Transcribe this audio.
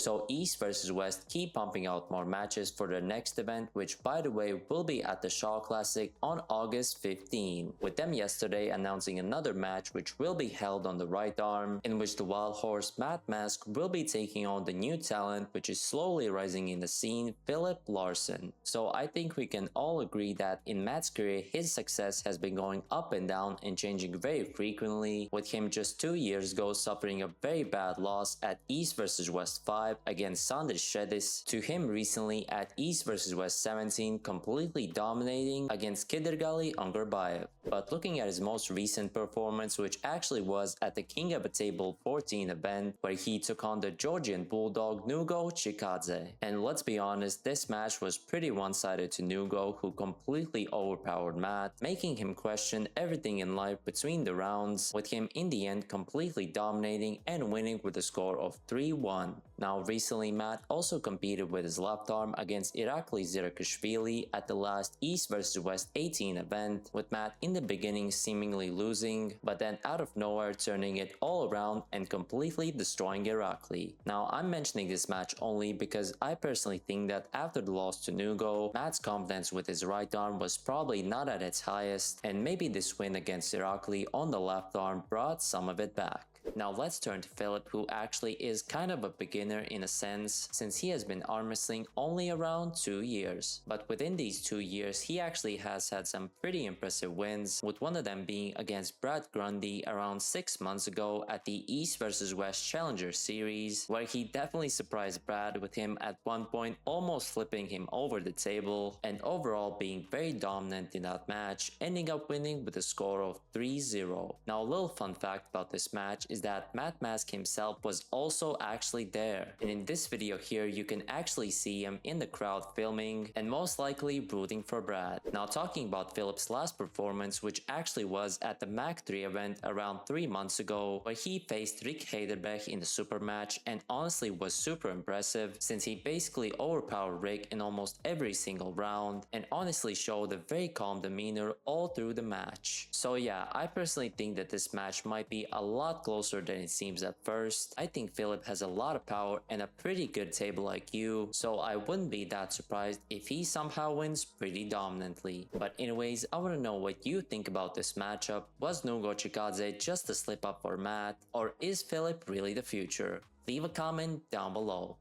So East versus West keep pumping out more matches for their next event, which by the way will be at the Shaw Classic on August 15, with them yesterday announcing another match which will be held on the right arm, in which the wild horse Matt Mask will be taking on the new talent which is slowly rising in the scene, Filip Larsson. So I think we can all agree that in Matt's career his success has been going up and down and changing very frequently, with him just 2 years ago suffering a very bad loss at East vs West 5 against Sandis Shedis, to him recently at East vs West 17 completely dominating against Kidirgali Ungurbayev. But looking at his most recent performance, which actually was at the King of a Table 14 event where he took on the Georgian bulldog Nugo Chikadze. And let's be honest, this match was pretty one-sided to Nugo, who completely overpowered Matt, making him question everything in life between the rounds, with him in the end completely dominating and winning with a score of 3-1. Now recently Matt also competed with his left arm against Irakli Zirakashvili at the last East vs West 18 event, with Matt in the beginning seemingly losing, but then out of nowhere turning it all around and completely destroying Irakli. Now I'm mentioning this match only because I personally think that after the loss to Nugo, Matt's confidence with his right arm was probably not at its highest, and maybe this win against Irakli on the left arm brought some of it back. Now let's turn to Filip, who actually is kind of a beginner in a sense, since he has been arm wrestling only around 2 years. But within these 2 years, he actually has had some pretty impressive wins, with one of them being against Brad Grundy around 6 months ago at the East vs West Challenger Series, where he definitely surprised Brad, with him at one point almost flipping him over the table, and overall being very dominant in that match, ending up winning with a score of 3-0. Now a little fun fact about this match is that Matt Mask himself was also actually there, and in this video here you can actually see him in the crowd filming and most likely rooting for Brad. Now talking about Filip's last performance, which actually was at the Mac 3 event around 3 months ago, where he faced Rick Heiderbeck in the super match, and honestly was super impressive since he basically overpowered Rick in almost every single round and honestly showed a very calm demeanor all through the match. So yeah, I personally think that this match might be a lot closer than it seems at first. I think Filip has a lot of power and a pretty good table IQ, so I wouldn't be that surprised if he somehow wins pretty dominantly. But anyways, I want to know what you think about this matchup. Was Nugo Chikadze just a slip up for Matt, or is Filip really the future? Leave a comment down below.